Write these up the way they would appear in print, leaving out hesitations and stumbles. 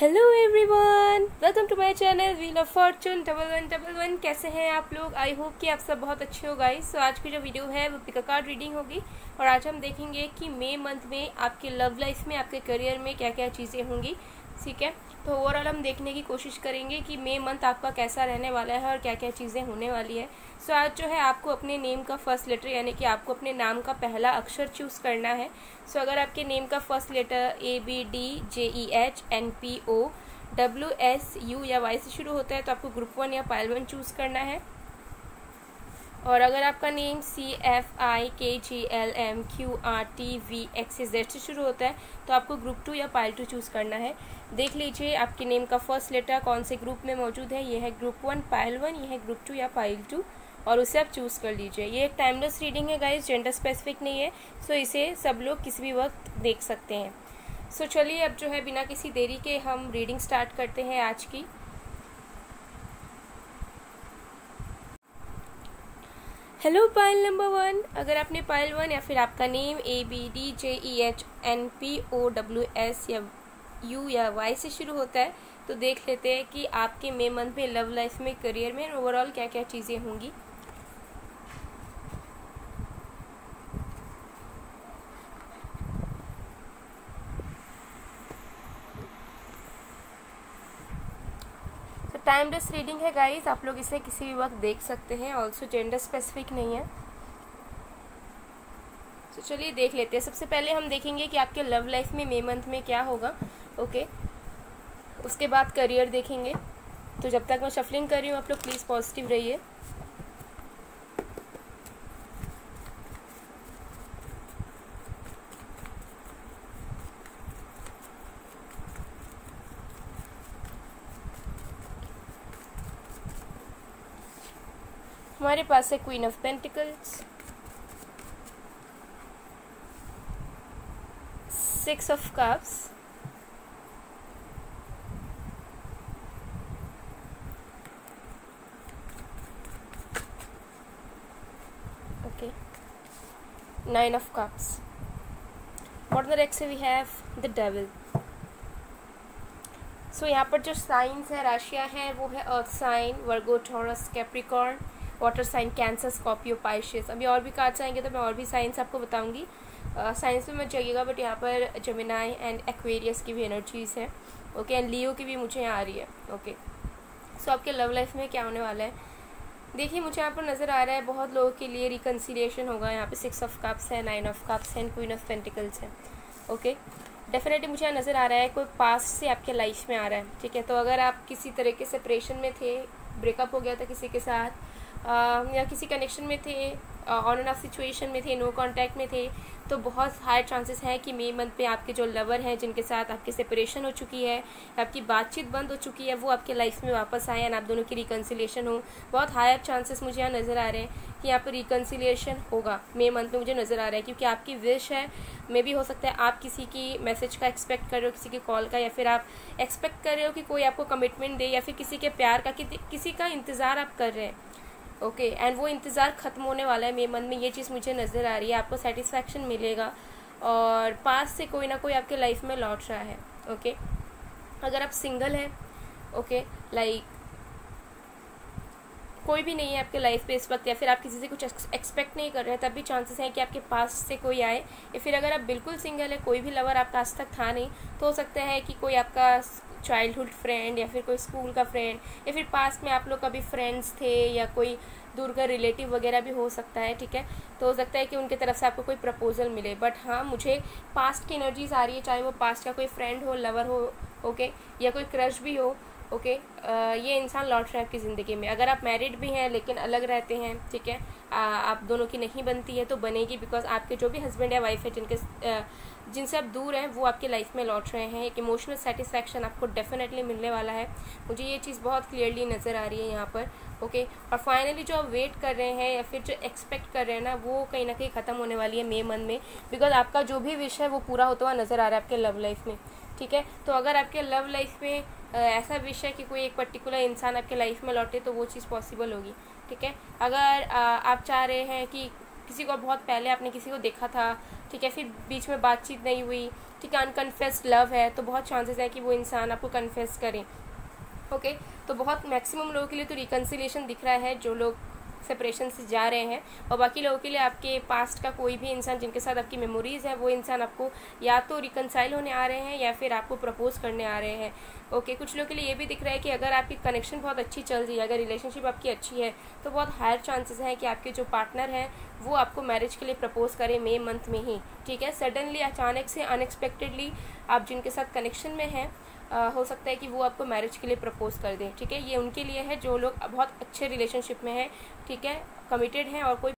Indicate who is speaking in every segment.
Speaker 1: Hello everyone, welcome to my channel wheel of fortune 1111। कैसे हैं आप लोग? आई होप कि आप सब बहुत अच्छे हो गाइस। सो आज की जो वीडियो है वो पिक अ कार्ड रीडिंग होगी और आज हम देखेंगे कि मई मंथ में आपके लव लाइफ में, आपके करियर में क्या क्या चीज़ें होंगी। ठीक है, तो ओवरऑल हम देखने की कोशिश करेंगे कि मई मंथ आपका कैसा रहने वाला है और क्या क्या चीज़ें होने वाली है। सो आज जो है आपको अपने नेम का फर्स्ट लेटर यानी कि आपको अपने नाम का पहला अक्षर चूज़ करना है। सो अगर आपके नेम का फर्स्ट लेटर ABDJEHNPOWSU या Y से शुरू होता है तो आपको ग्रुप 1 या पाइल 1 चूज़ करना है। और अगर आपका नेम CFIKGLMQRTVXZ से शुरू होता है तो आपको ग्रुप 2 या पाइल 2 चूज़ करना है। देख लीजिए आपके नेम का फर्स्ट लेटर कौन से ग्रुप में मौजूद है। ये है ग्रुप 1 पाइल 1, ये है ग्रुप 2 या पाइल 2 और उसे आप चूज़ कर लीजिए। ये एक टाइमलेस रीडिंग है गाइस, जेंडर स्पेसिफिक नहीं है। सो इसे सब लोग किसी भी वक्त देख सकते हैं। सो चलिए अब जो है बिना किसी देरी के हम रीडिंग स्टार्ट करते हैं आज की। हेलो पाइल नंबर 1, अगर आपने पाइल 1 या फिर आपका नेम ABDJEHNPOWS या U या Y से शुरू होता है तो देख लेते हैं कि आपके मई मंथ में लव लाइफ में, करियर में ओवरऑल क्या क्या चीज़ें होंगी। टाइमलेस रीडिंग है गाइस, आप लोग इसे किसी भी वक्त देख सकते हैं। ऑल्सो जेंडर स्पेसिफिक नहीं है। तो चलिए देख लेते हैं। सबसे पहले हम देखेंगे कि आपके लव लाइफ में मई मंथ में क्या होगा। ओके, उसके बाद करियर देखेंगे। तो जब तक मैं शफलिंग कर रही हूँ आप लोग प्लीज़ पॉजिटिव रहिए। हमारे पास है queen of pentacles, 6 of cups, okay, 9 of cups. और the next we have the devil. So यहाँ पर जो साइंस है, राशियाँ हैं, वो है earth sign, Virgo, Taurus, Capricorn, water sign, Cancer, Scorpio, Pisces. अभी और भी कार्ड्स आएंगे तो मैं और भी साइंस आपको बताऊंगी। साइंस में मत जाइएगा, बट यहाँ पर जेमिनाई एंड एक्वेरियस की भी एनर्जीज है। ओके, एंड लियो की भी मुझे यहाँ आ रही है। ओके, सो आपके लव लाइफ में क्या होने वाला है देखिए, मुझे यहाँ पर नज़र आ रहा है बहुत लोगों के लिए रिकन्सिलिएशन होगा। यहाँ पे 6 ऑफ कप्स है, 9 ऑफ कप्स है, क्वीन ऑफ पेंटिकल्स है। ओके, डेफिनेटली मुझे यहाँ नज़र आ रहा है कोई पास्ट से आपके लाइफ में आ रहा है। ठीक है, तो अगर आप किसी तरह के सेपरेशन में थे, ब्रेकअप हो गया था किसी के साथ, या किसी कनेक्शन में थे, ऑन एंड ऑफ सिचुएशन में थे, नो कांटेक्ट में थे, तो बहुत हाई चांसेस हैं कि मई मंथ पे आपके जो लवर हैं, जिनके साथ आपकी सेपरेशन हो चुकी है, आपकी बातचीत बंद हो चुकी है, वो आपके लाइफ में वापस आए एंड आप दोनों की रिकन्सिलिएशन हो। बहुत हायर चांसेस मुझे यहाँ नज़र आ रहे हैं कि यहाँ पर रिकन्सिलिएशन होगा मई मंथ में, मुझे नज़र आ रहा है, क्योंकि आपकी विश है। मे भी हो सकता है आप किसी की मैसेज का एक्सपेक्ट कर रहे हो, किसी की कॉल का, या फिर आप एक्सपेक्ट कर रहे हो कि कोई आपको कमिटमेंट दे, या फिर किसी के प्यार का, किसी का इंतज़ार आप कर रहे हैं। ओके, एंड वो इंतज़ार ख़त्म होने वाला है मई मंथ में, ये चीज़ मुझे नज़र आ रही है। आपको सेटिस्फैक्शन मिलेगा और पास से कोई ना कोई आपके लाइफ में लौट रहा है। ओके, अगर आप सिंगल हैं, ओके, लाइक कोई भी नहीं है आपके लाइफ पे इस वक्त, या फिर आप किसी से कुछ एक्सपेक्ट नहीं कर रहे हैं, तब भी चांसेस हैं कि आपके पास से कोई आए। या फिर अगर आप बिल्कुल सिंगल है, कोई भी लवर आपका आज तक था नहीं, तो हो सकता है कि कोई आपका चाइल्डहुड फ्रेंड या फिर कोई स्कूल का फ्रेंड, या फिर पास में आप लोग कभी फ्रेंड्स थे, या कोई दूर का रिलेटिव वगैरह भी हो सकता है। ठीक है, तो हो सकता है कि उनकी तरफ से आपको कोई प्रपोजल मिले। बट हाँ, मुझे पास्ट की एनर्जीज आ रही है, चाहे वो पास्ट का कोई फ्रेंड हो, लवर हो, ओके, या कोई क्रश भी हो। ओके, ये इंसान लौट रहा है आपकी ज़िंदगी में। अगर आप मैरिड भी हैं लेकिन अलग रहते हैं, ठीक है, आप दोनों की नहीं बनती है तो बनेगी, बिकॉज आपके जो भी हस्बैंड या वाइफ है जिनसे आप दूर हैं, वो आपके लाइफ में लौट रहे हैं। एक इमोशनल सेटिस्फैक्शन आपको डेफिनेटली मिलने वाला है, मुझे ये चीज़ बहुत क्लियरली नज़र आ रही है यहाँ पर। ओके, और फाइनली जो आप वेट कर रहे हैं या फिर जो एक्सपेक्ट कर रहे हैं ना, वो कहीं ना कहीं ख़त्म होने वाली है मई मंथ में, बिकॉज आपका जो भी विश है वो पूरा होता हुआ नज़र आ रहा है आपके लव लाइफ में। ठीक है, तो अगर आपके लव लाइफ में ऐसा विश है कि कोई एक पर्टिकुलर इंसान आपके लाइफ में लौटे तो वो चीज़ पॉसिबल होगी। ठीक है, अगर आप चाह रहे हैं कि किसी को बहुत पहले आपने किसी को देखा था, ठीक है, फिर बीच में बातचीत नहीं हुई, ठीक ठीक है, अनकन्फेस्ड लव है तो बहुत चांसेस है कि वो इंसान आपको कन्फेस करें। ओके, तो बहुत मैक्सिमम लोगों के लिए तो रिकन्सिलिएशन दिख रहा है जो लोग सेपरेशन से जा रहे हैं, और बाकी लोगों के लिए आपके पास्ट का कोई भी इंसान जिनके साथ आपकी मेमोरीज़ है वो इंसान आपको या तो रिकन्साइल होने आ रहे हैं या फिर आपको प्रपोज करने आ रहे हैं। ओके, कुछ लोगों के लिए ये भी दिख रहा है कि अगर आपकी कनेक्शन बहुत अच्छी चल रही है, अगर रिलेशनशिप आपकी अच्छी है, तो बहुत हायर चांसेस हैं कि आपके जो पार्टनर हैं वो आपको मैरिज के लिए प्रपोज करें मई मंथ में ही। ठीक है, सडनली अचानक से अनएक्सपेक्टेडली आप जिनके साथ कनेक्शन में हैं हो सकता है कि वो आपको मैरिज के लिए प्रपोज कर दें। ठीक है, ये उनके लिए है जो लोग बहुत अच्छे रिलेशनशिप में हैं, ठीक है, कमिटेड हैं। और कोई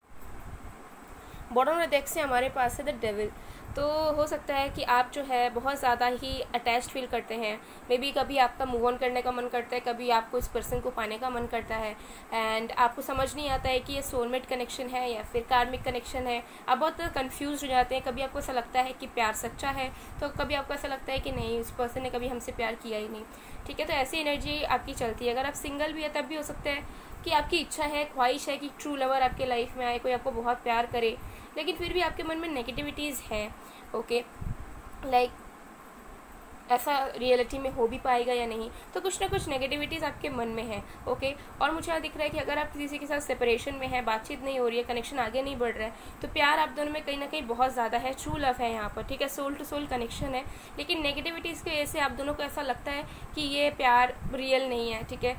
Speaker 1: बॉटम ऑफ द डेक से हमारे पास है द डेविल। तो हो सकता है कि आप जो है बहुत ज़्यादा ही अटैच्ड फील करते हैं, मे बी कभी आपका मूव ऑन करने का मन करता है, कभी आपको इस पर्सन को पाने का मन करता है, एंड आपको समझ नहीं आता है कि ये सोलमेट कनेक्शन है या फिर कार्मिक कनेक्शन है। आप बहुत कंफ्यूज हो जाते हैं, कभी आपको ऐसा लगता है कि प्यार सच्चा है, तो कभी आपको ऐसा लगता है कि नहीं, उस पर्सन ने कभी हमसे प्यार किया ही नहीं। ठीक है, तो ऐसी एनर्जी आपकी चलती है। अगर आप सिंगल भी है तब भी हो सकता है कि आपकी इच्छा है, ख्वाहिश है कि ट्रू लवर आपके लाइफ में आए, कोई आपको बहुत प्यार करे, लेकिन फिर भी आपके मन में नेगेटिविटीज़ हैं। ओके, लाइक ऐसा रियलिटी में हो भी पाएगा या नहीं, तो कुछ ना कुछ नेगेटिविटीज़ आपके मन में है। ओके, और मुझे यहाँ दिख रहा है कि अगर आप किसी के साथ सेपरेशन में है, बातचीत नहीं हो रही है, कनेक्शन आगे नहीं बढ़ रहा है, तो प्यार आप दोनों में कहीं ना कहीं बहुत ज़्यादा है, ट्रू लव है यहाँ पर। ठीक है, सोल टू सोल कनेक्शन है, लेकिन नेगेटिविटीज़ की वजह से आप दोनों को ऐसा लगता है कि ये प्यार रियल नहीं है। ठीक है,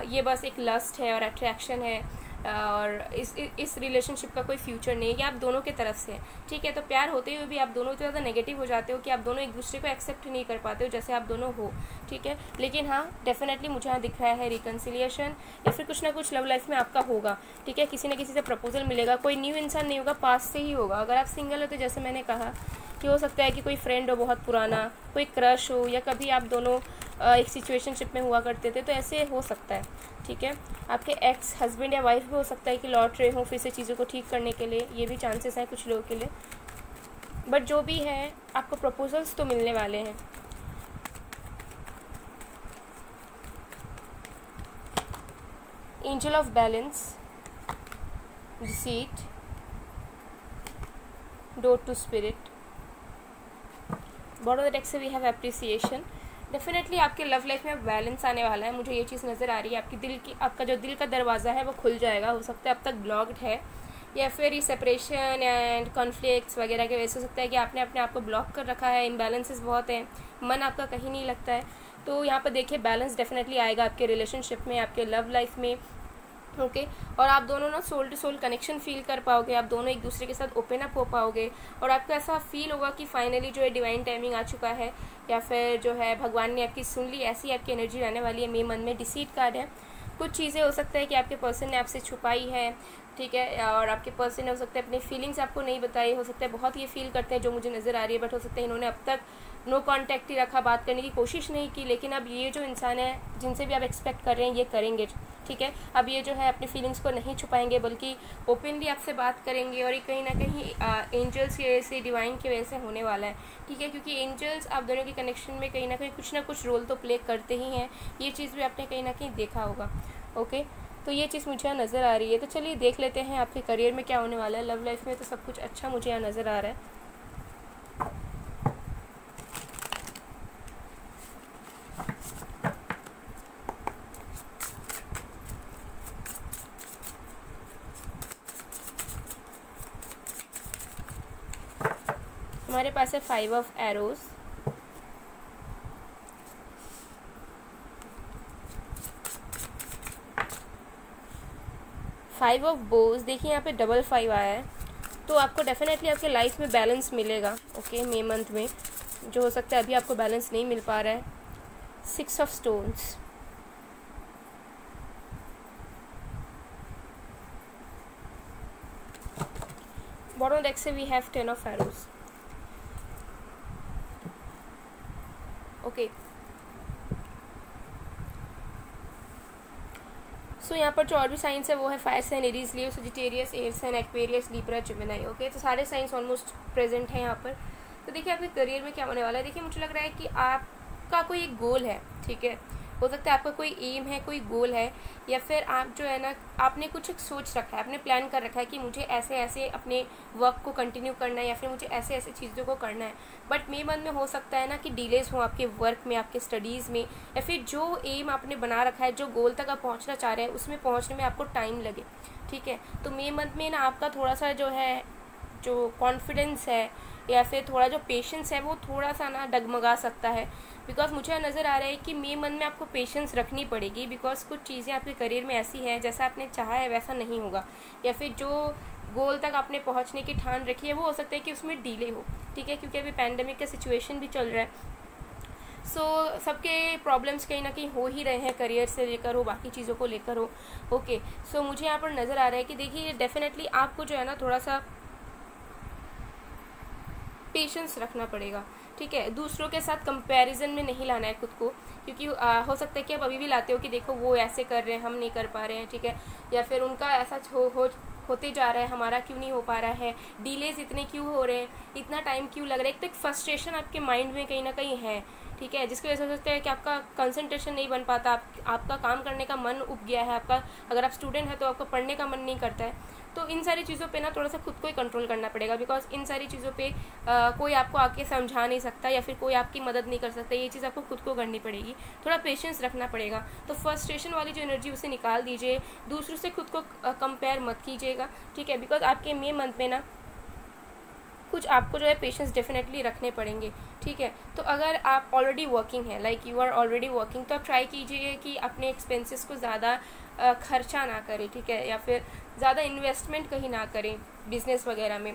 Speaker 1: ये बस एक लस्ट है और अट्रैक्शन है, और इस रिलेशनशिप का कोई फ्यूचर नहीं है, कि आप दोनों के तरफ से। ठीक है, तो प्यार होते हुए भी आप दोनों इतना ज़्यादा नेगेटिव हो जाते हो कि आप दोनों एक दूसरे को एक्सेप्ट नहीं कर पाते हो जैसे आप दोनों हो। ठीक है, लेकिन हाँ, डेफिनेटली मुझे यहाँ दिख रहा है रिकन्सिलिएशन, या फिर कुछ ना कुछ लव लाइफ में आपका होगा। ठीक है, किसी न किसी से प्रपोजल मिलेगा, कोई न्यू इंसान नहीं होगा, पास से ही होगा। अगर आप सिंगल हो तो जैसे मैंने कहा कि हो सकता है कि कोई फ्रेंड हो बहुत पुराना, कोई क्रश हो, या कभी आप दोनों एक सिचुएशनशिप में हुआ करते थे, तो ऐसे हो सकता है। ठीक है, आपके एक्स हस्बैंड या वाइफ भी हो सकता है कि लौट रहे हो फिर से चीज़ों को ठीक करने के लिए, ये भी चांसेस हैं कुछ लोगों के लिए। बट जो भी है, आपको प्रपोजल्स तो मिलने वाले हैं। Angel of balance, deceit, door to spirit. Bottom of the deck से वी हैव एप्रिसिएशन। डेफिनेटली आपके लव लाइफ में बैलेंस आने वाला है, मुझे ये चीज़ नज़र आ रही है। आपका जो दिल का दरवाज़ा है वो खुल जाएगा। हो सकता है अब तक ब्लॉक्ड है, या फिर ये सेपरेशन एंड कॉन्फ्लिक्ट्स वगैरह की वजह से हो सकता है कि आपने अपने आप को ब्लॉक कर रखा है, इम्बैलेंसेस बहुत हैं, मन आपका कहीं नहीं लगता है। तो यहाँ पर देखिए बैलेंस डेफिनेटली आएगा आपके रिलेशनशिप में, आपके लव लाइफ में। ओके, और आप दोनों ना soul to soul connection feel कर पाओगे, आप दोनों एक दूसरे के साथ ओपन अप हो पाओगे, और आपको ऐसा फील होगा कि फाइनली जो है डिवाइन टाइमिंग आ चुका है, या फिर जो है भगवान ने आपकी सुन ली, ऐसी आपकी एनर्जी रहने वाली है। मेरे मन में डिसीट कार्ड है। कुछ चीज़ें हो सकता है कि आपके पर्सन ने आपसे छुपाई है, ठीक है, और आपके पर्सन ने हो सकता है अपनी फीलिंग्स आपको नहीं बताई, हो सकता है बहुत ये फील करते हैं जो मुझे नज़र आ रही है, बट हो सकता है इन्होंने अब तक नो कांटेक्ट ही रखा, बात करने की कोशिश नहीं की, लेकिन अब ये जो इंसान है जिनसे भी आप एक्सपेक्ट कर रहे हैं ये करेंगे। ठीक है, अब ये जो है अपनी फीलिंग्स को नहीं छुपाएंगे, बल्कि ओपनली आपसे बात करेंगे, और ये कहीं ना कहीं एंजल्स की वजह से, डिवाइन की वजह से होने वाला है। ठीक है, क्योंकि एंजल्स आप दोनों के कनेक्शन में कहीं ना कुछ रोल तो प्ले करते ही हैं, ये चीज़ भी आपने कहीं ना कहीं देखा होगा। ओके, तो ये चीज़ मुझे यहाँ नज़र आ रही है। तो चलिए देख लेते हैं आपके करियर में क्या होने वाला है। लव लाइफ में तो सब कुछ अच्छा मुझे यहाँ नज़र आ रहा है। हमारे पास है 5 ऑफ एरोज, फाइव ऑफ बोज। देखिए यहाँ पे डबल 5 आया है, तो आपको डेफिनेटली आपके लाइफ में बैलेंस मिलेगा। ओके, मई मंथ में जो हो सकता है अभी आपको बैलेंस नहीं मिल पा रहा है। 6 ऑफ स्टोन्स, बॉटम डेक से we have 10 of arrows. Okay, so यहाँ पर जो और भी साइंस है वो है fire sign, Aries, Leo, Sagittarius, air sign, Aquarius, Libra, Gemini. Okay, तो सारे साइंस ऑलमोस्ट प्रेजेंट हैं यहाँ पर। तो देखिए आपके करियर में क्या होने वाला है। देखिए मुझे लग रहा है कि आपका कोई एक गोल है, ठीक है, हो सकता है आपका कोई एम है, कोई गोल है, या फिर आप जो है ना आपने कुछ एक सोच रखा है, आपने प्लान कर रखा है कि मुझे ऐसे ऐसे अपने वर्क को कंटिन्यू करना है या फिर मुझे ऐसे ऐसे चीज़ों को करना है। बट मई मंथ में हो सकता है ना कि डिलेज हो आपके वर्क में, आपके स्टडीज़ में, या फिर जो एम आपने बना रखा है, जो गोल तक आप पहुँचना चाह रहे हैं उसमें पहुँचने में आपको टाइम लगे। ठीक है, तो मई मंथ में ना आपका थोड़ा सा जो है, जो कॉन्फिडेंस है या फिर थोड़ा जो पेशेंस है वो थोड़ा सा ना डगमगा सकता है। बिकॉज मुझे नज़र आ रहा है कि मई मंथ में आपको पेशेंस रखनी पड़ेगी, बिकॉज कुछ चीज़ें आपके करियर में ऐसी हैं जैसा आपने चाहा है वैसा नहीं होगा, या फिर जो गोल तक आपने पहुंचने की ठान रखी है वो हो सकता है कि उसमें डिले हो। ठीक है, क्योंकि अभी पैंडेमिक का सिचुएशन भी चल रहा है। सबके प्रॉब्लम्स कहीं ना कहीं हो ही रहे हैं, करियर से लेकर हो, बाकी चीज़ों को लेकर हो। ओके, सो मुझे यहाँ पर नज़र आ रहा है कि देखिए डेफिनेटली आपको जो है ना थोड़ा सा पेशेंस रखना पड़ेगा। ठीक है, दूसरों के साथ कंपैरिजन में नहीं लाना है खुद को, क्योंकि हो सकता है कि आप अभी भी लाते हो कि देखो वो ऐसे कर रहे हैं, हम नहीं कर पा रहे हैं। ठीक है, या फिर उनका ऐसा होते जा रहा है, हमारा क्यों नहीं हो पा रहा है, डिलेज इतने क्यों हो रहे हैं, इतना टाइम क्यों लग रहा है। एक फ्रस्ट्रेशन आपके माइंड में कहीं ना कहीं है। ठीक है, जिसकी वजह से हो सकता है कि आपका कंसंट्रेशन नहीं बन पाता, आपका काम करने का मन उब गया है, आपका अगर आप स्टूडेंट है तो आपको पढ़ने का मन नहीं करता है। तो इन सारी चीज़ों पे ना थोड़ा सा खुद को ही कंट्रोल करना पड़ेगा, बिकॉज इन सारी चीज़ों पे कोई आपको आके समझा नहीं सकता या फिर कोई आपकी मदद नहीं कर सकता। ये चीज़ आपको खुद को करनी पड़ेगी, थोड़ा पेशेंस रखना पड़ेगा। तो फ्रस्ट्रेशन वाली जो एनर्जी उसे निकाल दीजिए, दूसरों से खुद को कंपेयर मत कीजिएगा। ठीक है, बिकॉज आपके मई मंथ में ना कुछ आपको जो है पेशेंस डेफिनेटली रखने पड़ेंगे। ठीक है, तो अगर आप ऑलरेडी वर्किंग है, like you are already working, तो आप ट्राई कीजिए कि अपने एक्सपेंसेस को ज़्यादा खर्चा ना करें। ठीक है, या फिर ज़्यादा इन्वेस्टमेंट कहीं ना करें बिजनेस वगैरह में,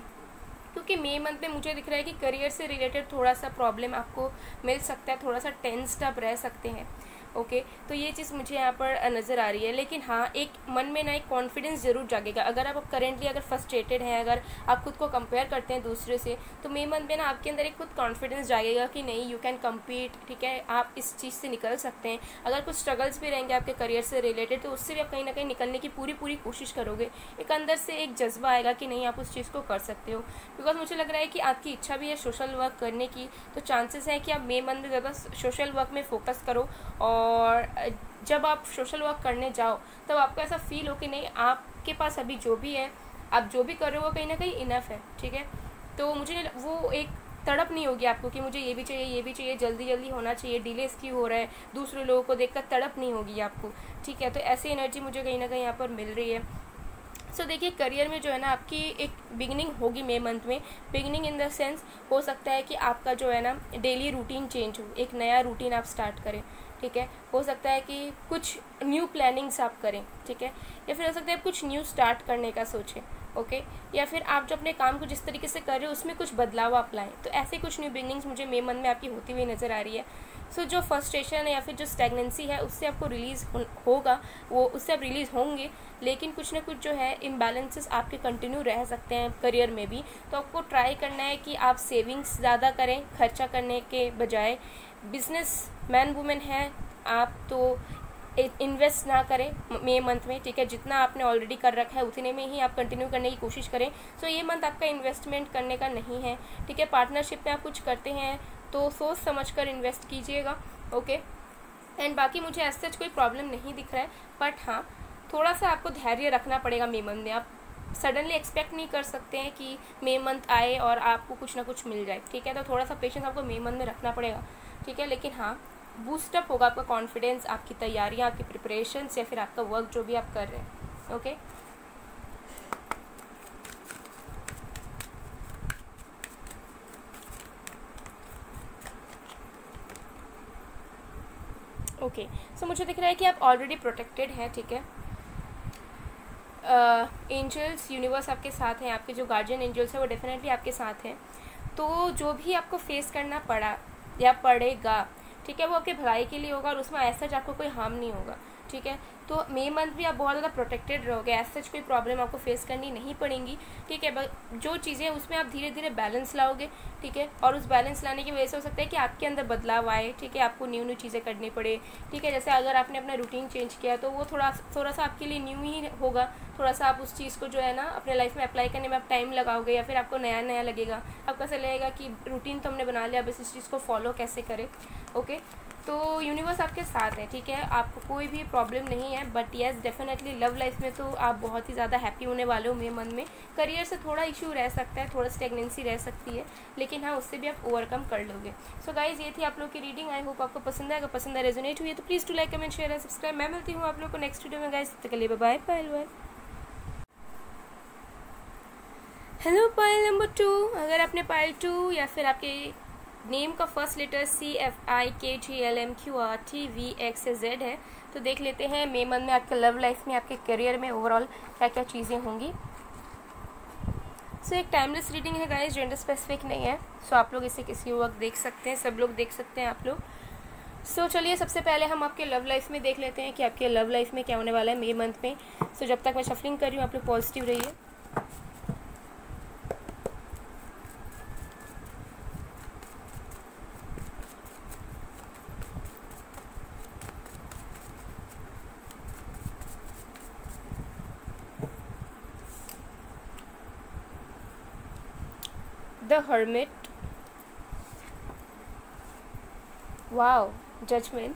Speaker 1: क्योंकि मई मंथ में मुझे दिख रहा है कि करियर से रिलेटेड थोड़ा सा प्रॉब्लम आपको मिल सकता है, थोड़ा सा टेंस्ड आप रह सकते हैं। ओके, तो ये चीज़ मुझे यहाँ पर नज़र आ रही है। लेकिन हाँ, एक मन में ना एक कॉन्फिडेंस ज़रूर जागेगा। अगर आप करेंटली अगर फ्रस्ट्रेटेड हैं, अगर आप खुद को कंपेयर करते हैं दूसरे से, तो मई मंथ में ना आपके अंदर एक खुद कॉन्फिडेंस जागेगा कि नहीं, यू कैन कम्पीट। ठीक है, आप इस चीज़ से निकल सकते हैं। अगर कुछ स्ट्रगल्स भी रहेंगे आपके करियर से रिलेटेड, तो उससे भी आप कहीं ना कहीं निकलने की पूरी कोशिश करोगे। एक अंदर से एक जज्बा आएगा कि नहीं, आप उस चीज़ को कर सकते हो। बिकॉज मुझे लग रहा है कि आपकी इच्छा भी है सोशल वर्क करने की, तो चांसेस हैं कि आप मई मंथ में ज़्यादा सोशल वर्क में फोकस करो। और जब आप सोशल वर्क करने जाओ तब आपको ऐसा फील हो कि नहीं, आपके पास अभी जो भी है, आप जो भी कर रहे हो वो कहीं ना कहीं इनफ है। ठीक है, तो मुझे वो एक तड़प नहीं होगी आपको कि मुझे ये भी चाहिए, ये भी चाहिए, जल्दी जल्दी होना चाहिए, डिलेस क्यों हो रहा है, दूसरे लोगों को देखकर तड़प नहीं होगी आपको। ठीक है, तो ऐसी एनर्जी मुझे कहीं ना कहीं यहाँ पर मिल रही है। सो देखिए, करियर में जो है ना आपकी एक बिगिनिंग होगी मई मंथ में। बिगिनिंग इन द सेंस हो सकता है कि आपका जो है ना डेली रूटीन चेंज हो, एक नया रूटीन आप स्टार्ट करें। ठीक है, हो सकता है कि कुछ न्यू प्लानिंग्स आप करें। ठीक है, या फिर हो सकता है कुछ न्यू स्टार्ट करने का सोचें। ओके, या फिर आप जो अपने काम को जिस तरीके से कर रहे हो उसमें कुछ बदलाव आप लाएँ। तो ऐसे कुछ न्यू बिगिनिंग्स मुझे मई मंथ में आपकी होती हुई नज़र आ रही है। सो जो फ्रस्ट्रेशन है या फिर जो स्टैग्नेंसी है उससे आपको रिलीज़ होगा, वो उससे आप रिलीज़ होंगे। लेकिन कुछ ना कुछ जो है इम्बैलेंसेस आपके कंटिन्यू रह सकते हैं करियर में भी। तो आपको ट्राई करना है कि आप सेविंग्स ज़्यादा करें खर्चा करने के बजाय। बिजनेस मैन वुमेन हैं आप, तो इन्वेस्ट ना करें मई मंथ में। ठीक है, जितना आपने ऑलरेडी कर रखा है उतने में ही आप कंटिन्यू करने की कोशिश करें। सो ये मंथ आपका इन्वेस्टमेंट करने का नहीं है। ठीक है, पार्टनरशिप में आप कुछ करते हैं तो सोच समझ कर इन्वेस्ट कीजिएगा। ओके, एंड बाकी मुझे ऐसा कोई प्रॉब्लम नहीं दिख रहा है, बट हाँ, थोड़ा सा आपको धैर्य रखना पड़ेगा मई मंथ में। आप सडनली एक्सपेक्ट नहीं कर सकते हैं कि मई मंथ आए और आपको कुछ ना कुछ मिल जाए। ठीक है, तो थोड़ा सा पेशेंस आपको मई मंथ में रखना पड़ेगा। ठीक है, लेकिन हाँ, बूस्टअप होगा आपका कॉन्फिडेंस, आपकी तैयारियाँ, आपकी प्रिपरेशंस या फिर आपका वर्क जो भी आप कर रहे हैं। ओके, ओके, सो मुझे दिख रहा है कि आप ऑलरेडी प्रोटेक्टेड हैं। ठीक है, एंजल्स यूनिवर्स आपके साथ हैं, आपके जो गार्जियन एंजल्स हैं वो डेफिनेटली आपके साथ हैं। तो जो भी आपको फेस करना पड़ा या पड़ेगा, ठीक है, वो आपके भलाई के लिए होगा और उसमें ऐसा आपको कोई हार्म नहीं होगा। ठीक है, तो मई मंथ भी आप बहुत ज़्यादा प्रोटेक्टेड रहोगे, ऐसा कोई प्रॉब्लम आपको फेस करनी नहीं पड़ेंगी। ठीक है, जो चीज़ें उसमें आप धीरे धीरे बैलेंस लाओगे। ठीक है, और उस बैलेंस लाने की वजह से हो सकता है कि आपके अंदर बदलाव आए। ठीक है, आपको न्यू चीज़ें करनी पड़े। ठीक है, जैसे अगर आपने अपना रूटीन चेंज किया तो वो थोड़ा सा आपके लिए न्यू ही होगा। थोड़ा सा आप उस चीज़ को जो है ना अपने लाइफ में अप्लाई करने में आप टाइम लगाओगे या फिर आपको नया लगेगा। आपको ऐसा लगेगा कि रूटीन तो हमने बना लिया, अब इस चीज़ को फॉलो कैसे करें। ओके, तो यूनिवर्स आपके साथ है, ठीक है, आपको कोई भी प्रॉब्लम नहीं है। But yes definitely love life में तो आप बहुत ही ज़्यादा हैप्पी होने वाले हो मेरे मन में। करियर से थोड़ा इशू रह सकता है, थोड़ा स्टेगनेंसी रह सकती है, लेकिन हाँ उससे भी आप ओवरकम कर लोगे। सो गाइज ये थी आप लोग की रीडिंग। आई होप आपको पसंद है। अगर पसंद है, रेजोनेट हुई है तो please to like, comment, share and subscribe. मैं मिलती हूँ आप लोग को नेक्स्ट वीडियो में गाइज। तब तक के लिए bye bye. Hello pile number 2, अगर आपने पाइल 2 या फिर आपके नेम का फर्स्ट लेटर CFIKGLMQRTVXZ है तो देख लेते हैं मे मंथ में आपके लव लाइफ में, आपके करियर में ओवरऑल क्या क्या चीज़ें होंगी। सो एक टाइमलेस रीडिंग है गाइस, जेंडर स्पेसिफिक नहीं है। सो आप लोग इसे किसी वक्त देख सकते हैं, सब लोग देख सकते हैं आप लोग। सो चलिए सबसे पहले हम आपके लव लाइफ में देख लेते हैं कि आपके लव लाइफ में क्या होने वाला है मे मंथ में। सो जब तक मैं शफलिंग कर रही हूँ आप लोग पॉजिटिव रहिए। The Hermit, wow, Judgment,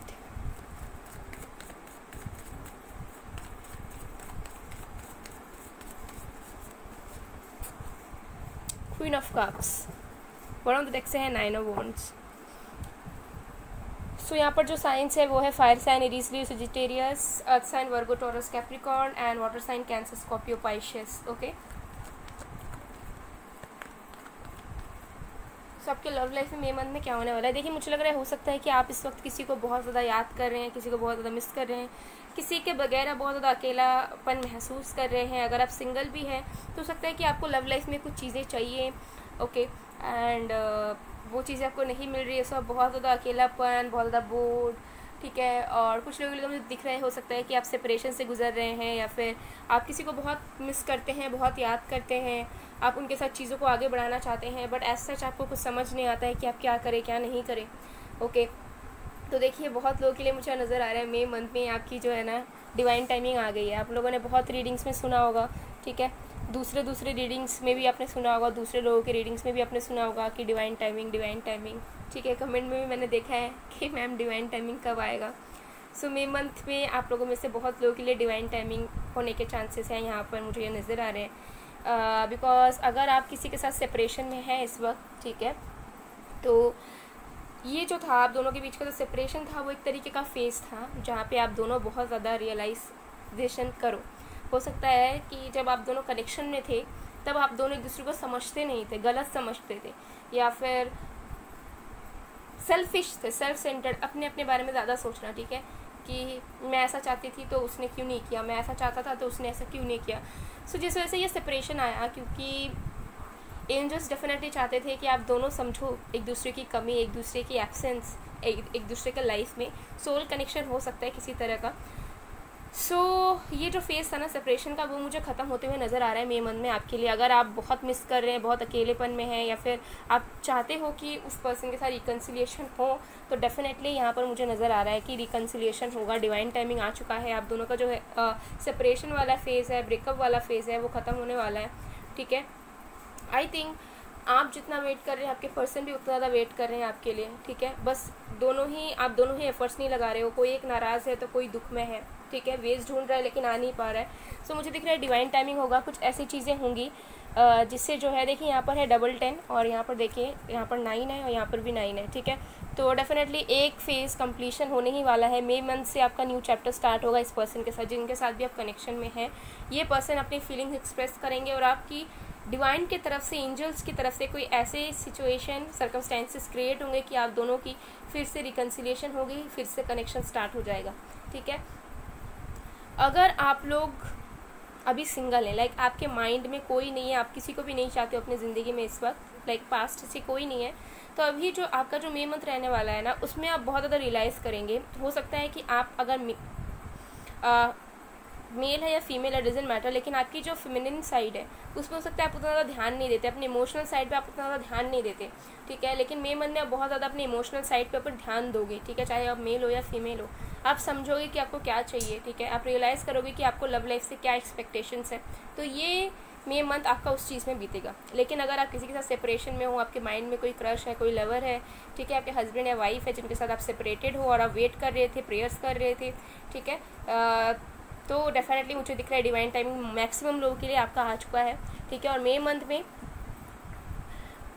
Speaker 1: Queen of Cups, bottom of the deck से है 9 of Wands। सो यहाँ पर जो साइंस है वो है fire sign Aries, Leo, Sagittarius, earth sign Virgo, Taurus, Capricorn and water sign Cancer, Scorpio, Pisces. Okay, so आपके love life में मे मंथ में क्या होने वाला है। देखिए मुझे लग रहा है हो सकता है कि आप इस वक्त किसी को बहुत ज़्यादा याद कर रहे हैं, किसी को बहुत ज़्यादा मिस कर रहे हैं, किसी के बगैर आप बहुत ज़्यादा अकेलापन महसूस कर रहे हैं। अगर आप सिंगल भी हैं तो हो सकता है कि आपको लव लाइफ में कुछ चीज़ें चाहिए, ओके, एंड वो चीज़ें आपको नहीं मिल रही है। सो आप बहुत ज़्यादा अकेलापन, बहुत ज़्यादा बोर्ड, ठीक है। और कुछ लोगों को मुझे दिख रहा है, हो सकता है कि आप सेपरेशन से गुजर रहे हैं या फिर आप किसी को बहुत मिस करते हैं, बहुत याद करते हैं, आप उनके साथ चीज़ों को आगे बढ़ाना चाहते हैं, बट एज सच आपको कुछ समझ नहीं आता है कि आप क्या करें क्या नहीं करें। ओके, तो देखिए बहुत लोगों के लिए मुझे नज़र आ रहा है मे मंथ में आपकी जो है ना डिवाइन टाइमिंग आ गई है। आप लोगों ने बहुत रीडिंग्स में सुना होगा, ठीक है, दूसरे रीडिंग्स में भी आपने सुना होगा, दूसरे लोगों के रीडिंग्स में भी आपने सुना होगा कि डिवाइन टाइमिंग, ठीक है। कमेंट में भी मैंने देखा है कि मैम डिवाइन टाइमिंग कब आएगा। सो मे मंथ में आप लोगों में से बहुत लोगों के लिए डिवाइन टाइमिंग होने के चांसेस हैं, यहाँ पर मुझे ये नज़र आ रहे हैं। बिकॉज अगर आप किसी के साथ सेपरेशन में हैं इस वक्त, ठीक है, तो ये जो था आप दोनों के बीच का जो सेपरेशन था वो एक तरीके का फेज़ था जहाँ पे आप दोनों बहुत ज़्यादा रियलाइजेशन करो। हो सकता है कि जब आप दोनों कनेक्शन में थे तब आप दोनों एक दूसरे को समझते नहीं थे, गलत समझते थे, या फिर सेल्फिश थे, सेल्फ सेंटर्ड, अपने अपने बारे में ज़्यादा सोचना, ठीक है, कि मैं ऐसा चाहती थी तो उसने क्यों नहीं किया, मैं ऐसा चाहता था तो उसने ऐसा क्यों नहीं किया। सो जिस वजह से ये सेपरेशन आया, क्योंकि एंजल्स डेफिनेटली चाहते थे कि आप दोनों समझो एक दूसरे की कमी, एक दूसरे की एब्सेंस, एक दूसरे के लाइफ में सोल कनेक्शन हो सकता है किसी तरह का। सो ये जो फेज़ था ना सेपरेशन का, वो मुझे ख़त्म होते हुए नज़र आ रहा है मे मंथ में आपके लिए। अगर आप बहुत मिस कर रहे हैं, बहुत अकेलेपन में हैं, या फिर आप चाहते हो कि उस पर्सन के साथ रिकन्सिलिएशन हो, तो डेफिनेटली यहाँ पर मुझे नज़र आ रहा है कि रिकन्सिलिएशन होगा। डिवाइन टाइमिंग आ चुका है, आप दोनों का जो है सेपरेशन वाला फेज़ है, ब्रेकअप वाला फेज़ है, वो ख़त्म होने वाला है, ठीक है। आई थिंक आप जितना वेट कर रहे हैं आपके पर्सन भी उतना ज़्यादा वेट कर रहे हैं आपके लिए, ठीक है। बस आप दोनों ही एफर्ट्स नहीं लगा रहे हो, कोई एक नाराज़ है तो कोई दुख में है, ठीक है, वेज ढूंढ रहा है लेकिन आ नहीं पा रहा है। सो मुझे दिख रहा है डिवाइन टाइमिंग होगा, कुछ ऐसी चीज़ें होंगी जिससे जो है, देखिए यहाँ पर है 10 और यहाँ पर देखिए यहाँ पर 9 है और यहाँ पर भी 9 है, ठीक है। तो डेफिनेटली एक फेज़ कंप्लीशन होने ही वाला है। मे मंथ से आपका न्यू चैप्टर स्टार्ट होगा इस पर्सन के साथ, जिनके साथ भी आप कनेक्शन में हैं। ये पर्सन अपनी फीलिंग्स एक्सप्रेस करेंगे और आपकी डिवाइन की तरफ से, एंजल्स की तरफ से कोई ऐसे सिचुएशन, सर्कमस्टेंसेस क्रिएट होंगे कि आप दोनों की फिर से रिकन्सिलिएशन होगी, फिर से कनेक्शन स्टार्ट हो जाएगा, ठीक है। अगर आप लोग अभी सिंगल हैं, लाइक आपके माइंड में कोई नहीं है, आप किसी को भी नहीं चाहते हो अपनी ज़िंदगी में इस वक्त, लाइक पास्ट से कोई नहीं है, तो अभी जो आपका जो मे मंथ रहने वाला है ना, उसमें आप बहुत ज़्यादा रियलाइज़ करेंगे। हो सकता है कि आप अगर मेल है या फीमेल है, डजंट मैटर, लेकिन आपकी जो फेमिनिन साइड है उसमें हो सकता है आप उतना ज़्यादा ध्यान नहीं देते, अपने इमोशनल साइड पे आप उतना ज़्यादा ध्यान नहीं देते, ठीक है। लेकिन मे मंथ में आप बहुत ज़्यादा अपने इमोशनल साइड पे ऊपर ध्यान दोगे, ठीक है, चाहे आप मेल हो या फीमेल हो। आप समझोगे कि आपको क्या चाहिए, ठीक है, आप रियलाइज़ करोगे कि आपको लव लाइफ से क्या एक्सपेक्टेशंस हैं। तो ये मे मंथ आपका उस चीज़ में बीतेगा। लेकिन अगर आप किसी के साथ सेपरेशन में हो, आपके माइंड में कोई क्रश है, कोई लवर है, ठीक है, आपके हस्बैंड या वाइफ है जिनके साथ आप सेपरेटेड हो और आप वेट कर रहे थे, प्रेयर्स कर रहे थे, ठीक है, तो डेफिनेटली मुझे दिख रहा है डिवाइन टाइमिंग मैक्सिमम लोगों के लिए आपका आ चुका है, ठीक है। और मे मंथ में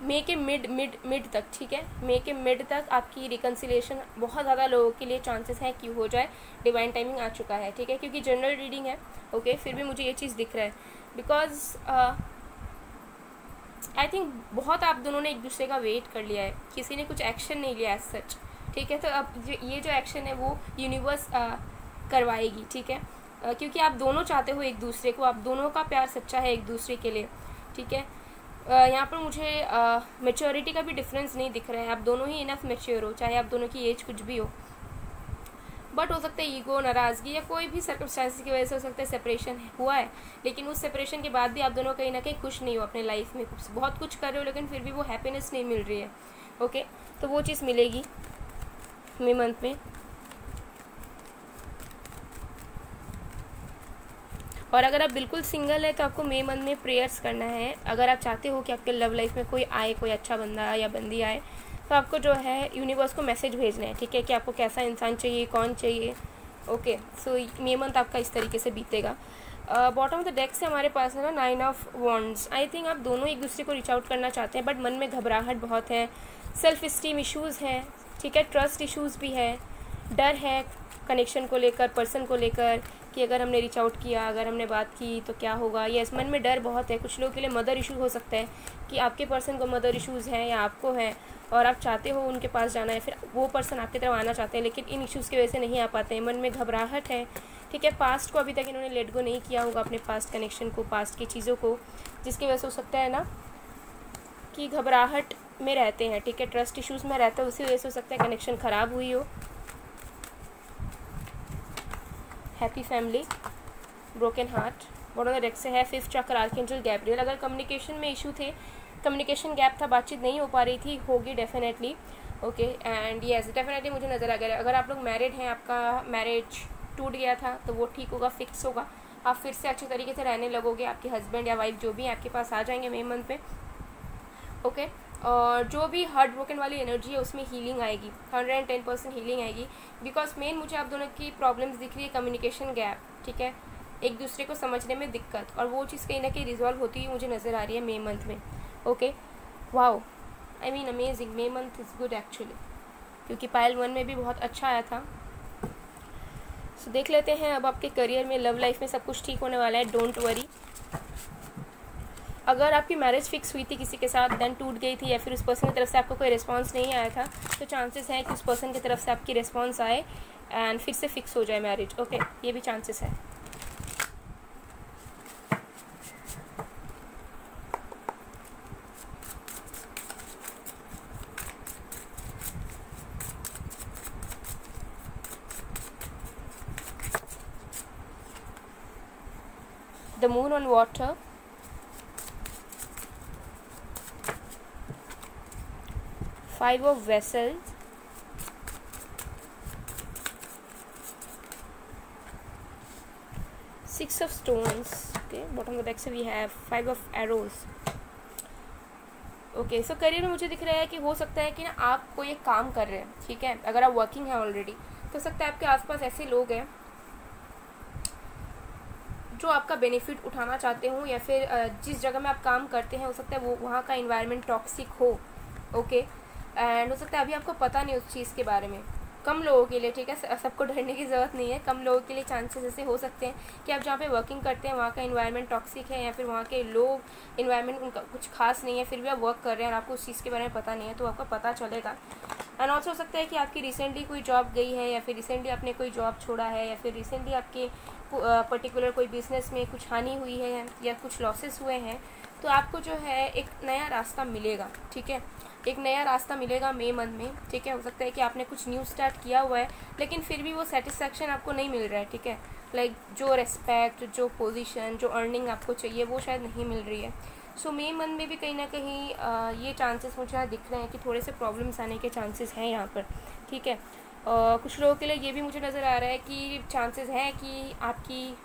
Speaker 1: मई के मिड तक, ठीक है, मई के मिड तक आपकी रिकन्सिलेशन बहुत ज़्यादा लोगों के लिए चांसेस हैं कि हो जाए, डिवाइन टाइमिंग आ चुका है, ठीक है, क्योंकि जनरल रीडिंग है, ओके, फिर भी मुझे ये चीज़ दिख रहा है बिकॉज आई थिंक बहुत आप दोनों ने एक दूसरे का वेट कर लिया है, किसी ने कुछ एक्शन नहीं लिया एज सच, ठीक है। तो अब ये जो एक्शन है वो यूनिवर्स करवाएगी, ठीक है, क्योंकि आप दोनों चाहते हो एक दूसरे को, आप दोनों का प्यार सच्चा है एक दूसरे के लिए, ठीक है। यहाँ पर मुझे मैच्योरिटी का भी डिफरेंस नहीं दिख रहा है, आप दोनों ही इनफ मैच्योर हो, चाहे आप दोनों की एज कुछ भी हो, बट हो सकता है ईगो, नाराज़गी या कोई भी सर्कमस्टांसेस की वजह से हो सकता है सेपरेशन हुआ है, लेकिन उस सेपरेशन के बाद भी आप दोनों कहीं ना कहीं खुश नहीं हो अपने लाइफ में, बहुत कुछ कर रहे हो लेकिन फिर भी वो हैप्पीनेस नहीं मिल रही है, ओके। तो वो चीज़ मिलेगी मई मंथ में। और अगर आप बिल्कुल सिंगल है तो आपको मई मंथ में प्रेयर्स करना है। अगर आप चाहते हो कि आपके लव लाइफ में कोई आए, कोई अच्छा बंदा या बंदी आए, तो आपको जो है यूनिवर्स को मैसेज भेजना है, ठीक है, कि आपको कैसा इंसान चाहिए, कौन चाहिए, ओके। सो मई मंथ आपका इस तरीके से बीतेगा। बॉटम ऑफ द डेक से हमारे पास है ना 9 ऑफ वॉन्ड्स। आई थिंक आप दोनों एक दूसरे को रीच आउट करना चाहते हैं, बट मन में घबराहट बहुत है, सेल्फ इस्टीम इश्यूज़ हैं, ठीक है, ट्रस्ट इश्यूज़ भी है, डर है कनेक्शन को लेकर, पर्सन को लेकर, कि अगर हमने रीच आउट किया, अगर हमने बात की तो क्या होगा, या इस मन में डर बहुत है। कुछ लोगों के लिए मदर इशू हो सकता है कि आपके पर्सन को मदर इश्यूज़ हैं या आपको हैं और आप चाहते हो उनके पास जाना है, फिर वो पर्सन आपकी तरफ आना चाहते हैं लेकिन इन इश्यूज़ की वजह से नहीं आ पाते हैं, मन में घबराहट है, ठीक है। पास्ट को अभी तक इन्होंने लेट गो नहीं किया होगा, अपने पास्ट कनेक्शन को, पास्ट की चीज़ों को, जिसकी वजह से हो सकता है ना कि घबराहट में रहते हैं, ठीक है, ट्रस्ट इश्यूज़ में रहते हैं, उसी वजह से हो सकता है कनेक्शन ख़राब हुई हो। Happy family, broken heart, bottom of the deck से है 5th चक्र आर्कएंजल गैब्रियल। अगर कम्युनिकेशन में इशू थे, कम्युनिकेशन गैप था, बातचीत नहीं हो पा रही थी, होगी definitely, okay. And yes definitely मुझे नज़र आ गया, अगर आप लोग मैरिड हैं, आपका मैरिज टूट गया था तो वो ठीक होगा, फिक्स होगा, आप फिर से अच्छे तरीके से रहने लगोगे, आपके हस्बैंड या वाइफ जो भी आपके पास आ जाएंगे मई मंथ में, ओके। और जो भी हार्ट ब्रोकन वाली एनर्जी है उसमें हीलिंग आएगी, 110% हीलिंग आएगी, बिकॉज मेन मुझे आप दोनों की प्रॉब्लम्स दिख रही है कम्युनिकेशन गैप, ठीक है, एक दूसरे को समझने में दिक्कत, और वो चीज़ कहीं ना कहीं रिजॉल्व होती हुई मुझे नज़र आ रही है मई मंथ में, okay. Wow, I mean amazing, May month is good actually, क्योंकि पायल 1 में भी बहुत अच्छा आया था। सो देख लेते हैं अब आपके करियर में, लव लाइफ में सब कुछ ठीक होने वाला है, डोंट वरी। अगर आपकी मैरिज फिक्स हुई थी किसी के साथ, देन टूट गई थी, या फिर उस पर्सन की तरफ से आपको कोई रिस्पांस नहीं आया था, तो चांसेस हैं कि उस पर्सन की तरफ से आपकी रिस्पांस आए एंड फिर से फिक्स हो जाए मैरिज, ओके, ये भी चांसेस है। The moon on water, 5 of vessels, Six of stones, okay, bottom of the deck से we have 5 of arrows, okay. So career में मुझे दिख रहा है कि हो सकता है कि ना आप कोई एक काम कर रहे हैं, ठीक है, अगर आप वर्किंग हैं ऑलरेडी, तो सकता है आपके आसपास ऐसे लोग हैं जो आपका बेनिफिट उठाना चाहते हो, या फिर जिस जगह में आप काम करते हैं हो सकता है वो वहाँ का इन्वायरमेंट टॉक्सिक हो, ओके। एंड हो सकता है अभी आपको पता नहीं उस चीज़ के बारे में, कम लोगों के लिए, ठीक है, सबको डरने की ज़रूरत नहीं है, कम लोगों के लिए चांसेस ऐसे हो सकते हैं कि आप जहाँ पे वर्किंग करते हैं वहाँ का इन्वायरमेंट टॉक्सिक है, या फिर वहाँ के लोग इन्वायरमेंट उनका कुछ खास नहीं है, फिर भी आप वर्क कर रहे हैं और आपको उस चीज़ के बारे में पता नहीं है, तो आपको पता चलेगा। एंड ऑल्सो हो सकता है कि आपकी रिसेंटली कोई जॉब गई है, या फिर रिसेंटली आपने कोई जॉब छोड़ा है, या फिर रिसेंटली आपके पर्टिकुलर कोई बिज़नेस में कुछ हानि हुई है या कुछ लॉसेस हुए हैं, तो आपको जो है एक नया रास्ता मिलेगा, ठीक है, एक नया रास्ता मिलेगा मई मंथ में, ठीक है। हो सकता है कि आपने कुछ न्यू स्टार्ट किया हुआ है लेकिन फिर भी वो सेटिस्फैक्शन आपको नहीं मिल रहा है, ठीक है, लाइक जो रेस्पेक्ट, जो पोजीशन, जो अर्निंग आपको चाहिए वो शायद नहीं मिल रही है। सो मई मंथ में भी कहीं ना कहीं ये चांसेस मुझे दिख रहे हैं कि थोड़े से प्रॉब्लम्स आने के चांसेस हैं यहाँ पर, ठीक है। कुछ लोगों के लिए ये भी मुझे नज़र आ रहा है कि चांसेस हैं कि आपकी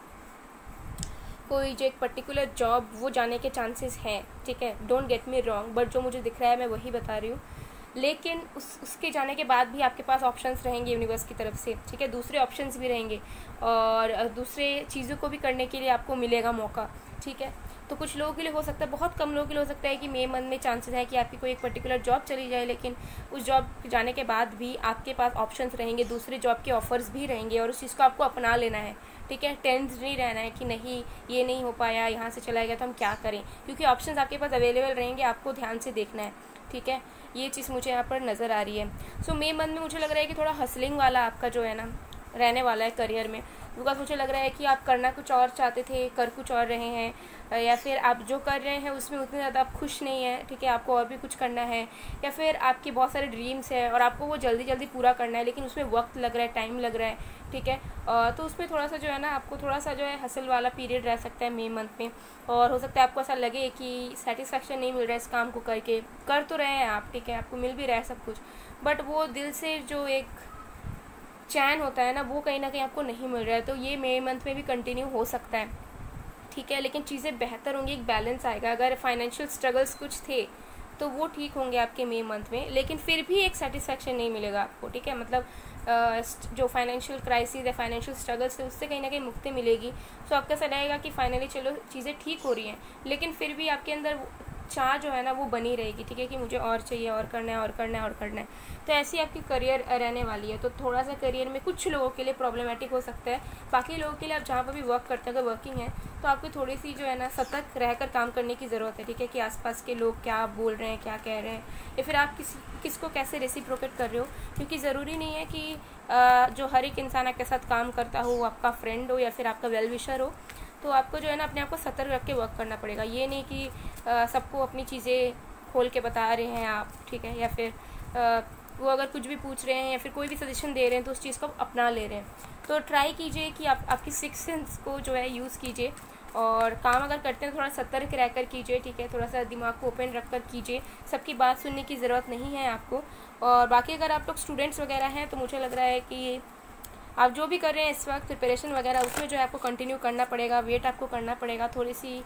Speaker 1: कोई जो एक पर्टिकुलर जॉब वो जाने के चांसेस हैं, ठीक है, don't get me wrong, but जो मुझे दिख रहा है मैं वही बता रही हूँ। लेकिन उसके जाने के बाद भी आपके पास ऑप्शंस रहेंगे यूनिवर्स की तरफ से, ठीक है, दूसरे ऑप्शंस भी रहेंगे और दूसरे चीज़ों को भी करने के लिए आपको मिलेगा मौका, ठीक है। तो कुछ लोगों के लिए हो सकता है, बहुत कम लोगों के लिए हो सकता है कि मई मंथ में चांसेस है कि आपकी कोई एक पर्टिकुलर जॉब चली जाए, लेकिन उस जॉब जाने के बाद भी आपके पास ऑप्शंस रहेंगे, दूसरे जॉब के ऑफर्स भी रहेंगे और उस चीज़ को आपको अपना लेना है, ठीक है। टेंस नहीं रहना है कि नहीं ये नहीं हो पाया, यहाँ से चला गया तो हम क्या करें, क्योंकि ऑप्शंस आपके पास अवेलेबल रहेंगे, आपको ध्यान से देखना है, ठीक है। ये चीज़ मुझे यहाँ पर नज़र आ रही है। सो मई मंथ में मुझे लग रहा है कि थोड़ा हसलिंग वाला आपका जो है ना रहने वाला है करियर में, बिकॉज मुझे लग रहा है कि आप करना कुछ और चाहते थे, कर कुछ और रहे हैं, या फिर आप जो कर रहे हैं उसमें उतने ज़्यादा आप खुश नहीं हैं, ठीक है, आपको और भी कुछ करना है, या फिर आपके बहुत सारे ड्रीम्स हैं और आपको वो जल्दी जल्दी पूरा करना है, लेकिन उसमें वक्त लग रहा है, टाइम लग रहा है, ठीक है। तो उसमें थोड़ा सा जो है ना आपको थोड़ा सा जो है हसल वाला पीरियड रह सकता है मई मंथ में, और हो सकता है आपको ऐसा लगे कि सेटिस्फेक्शन नहीं मिल रहा है इस काम को करके, कर तो रहे हैं आप, ठीक है, आपको मिल भी रहा है सब कुछ, बट वो दिल से जो एक चैन होता है ना वो कहीं ना कहीं आपको नहीं मिल रहा है। तो ये मई मंथ में भी कंटिन्यू हो सकता है, ठीक है, लेकिन चीज़ें बेहतर होंगी, एक बैलेंस आएगा। अगर फाइनेंशियल स्ट्रगल्स कुछ थे तो वो ठीक होंगे आपके मई मंथ में, लेकिन फिर भी एक सेटिस्फेक्शन नहीं मिलेगा आपको, ठीक है, मतलब जो फाइनेंशियल क्राइसिस है, फाइनेंशियल स्ट्रगल्स है, उससे कहीं ना कहीं मुक्ति मिलेगी। सो आपका ऐसा रहेगा कि फाइनली चलो चीज़ें ठीक हो रही हैं, लेकिन फिर भी आपके अंदर चाह जो है ना वो बनी रहेगी, ठीक है, कि मुझे और चाहिए, और करना है, और करना है, और करना है। तो ऐसी आपकी करियर रहने वाली है। तो थोड़ा सा करियर में कुछ लोगों के लिए प्रॉब्लमेटिक हो सकता है, बाकी लोगों के लिए आप जहाँ पर भी वर्क करते हैं, अगर वर्किंग है तो आपको थोड़ी सी जो है ना सतर्क रहकर काम करने की ज़रूरत है, ठीक है, कि आसपास के लोग क्या बोल रहे हैं, क्या कह रहे हैं, या फिर आप किसको कैसे रेसिप्रोकेट कर रहे हो, क्योंकि ज़रूरी नहीं है कि जो हर एक इंसान आपके साथ काम करता हो आपका फ्रेंड हो या फिर आपका वेल विशर हो। तो आपको जो है ना अपने आप को सतर्क रख के वर्क करना पड़ेगा। ये नहीं कि सबको अपनी चीज़ें खोल के बता रहे हैं आप, ठीक है, या फिर वो अगर कुछ भी पूछ रहे हैं या फिर कोई भी सजेशन दे रहे हैं तो उस चीज़ को अपना ले रहे हैं। तो ट्राई कीजिए कि आप आपकी सिक्स सेंस को जो है यूज़ कीजिए, और काम अगर करते हैं थोड़ा सतर्क रहकर कीजिए, ठीक है, थोड़ा सा दिमाग को ओपन रख कर कीजिए, सबकी बात सुनने की ज़रूरत नहीं है आपको। और बाकी अगर आप लोग स्टूडेंट्स वगैरह हैं तो मुझे लग रहा है कि आप जो भी कर रहे हैं इस वक्त प्रिपरेशन वगैरह, उसमें जो है आपको कंटिन्यू करना पड़ेगा, वेट आपको करना पड़ेगा, थोड़ी सी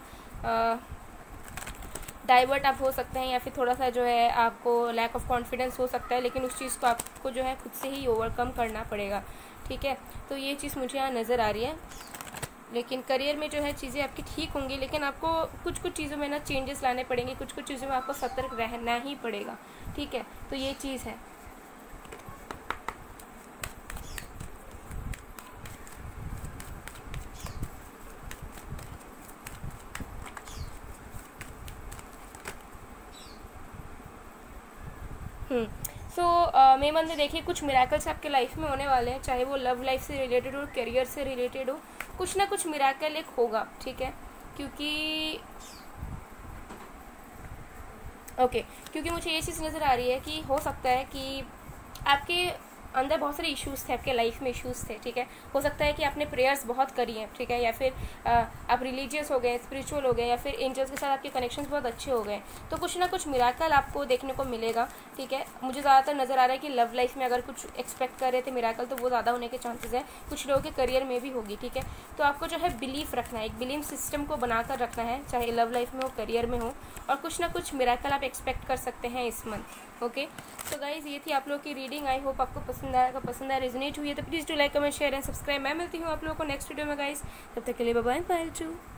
Speaker 1: डाइवर्ट आप हो सकते हैं, या फिर थोड़ा सा जो है आपको लैक ऑफ कॉन्फिडेंस हो सकता है, लेकिन उस चीज़ को आपको जो है खुद से ही ओवरकम करना पड़ेगा, ठीक है। तो ये चीज़ मुझे यहाँ नज़र आ रही है। लेकिन करियर में जो है चीज़ें आपकी ठीक होंगी, लेकिन आपको कुछ कुछ चीज़ों में ना चेंजेस लाने पड़ेंगे, कुछ कुछ चीज़ों में आपको सतर्क रहना ही पड़ेगा, ठीक है। तो ये चीज़ है। मई मंथ में देखिए कुछ मिराकल्स आपके लाइफ में होने वाले हैं, चाहे वो लव लाइफ से रिलेटेड हो, करियर से रिलेटेड हो, कुछ ना कुछ मिराकल एक होगा, ठीक है, क्योंकि क्योंकि मुझे ये चीज़ नज़र आ रही है कि हो सकता है कि आपके अंदर बहुत सारे इश्यूज़ थे, आपके लाइफ में इश्यूज़ थे, ठीक है, हो सकता है कि आपने प्रेयर्स बहुत करी हैं, ठीक है, या फिर आप रिलीजियस हो गए, स्पिरिचुअल हो गए, या फिर एंजल्स के साथ आपके कनेक्शंस बहुत अच्छे हो गए, तो कुछ ना कुछ मिराकल आपको देखने को मिलेगा, ठीक है। मुझे ज़्यादातर नज़र आ रहा है कि लव लाइफ में अगर कुछ एक्सपेक्ट कर रहे थे मिराकल तो वो ज़्यादा होने के चांसेस हैं, कुछ लोगों के करियर में भी होगी, ठीक है। तो आपको जो है बिलीफ रखना है, एक बिलीफ सिस्टम को बनाकर रखना है, चाहे लव लाइफ में हो, करियर में हो, और कुछ ना कुछ मिराकल आप एक्सपेक्ट कर सकते हैं इस मंथ, ओके। तो गाइज़ ये थी आप लोग की रीडिंग, आई होप आपको पसंद आया, रेजोनेट हुई है तो please do like, comment, share and subscribe. मैं मिलती हूँ आप लोगों को नेक्स्ट वीडियो में गाइज़, तब तक के लिए बाय बाय, बाय।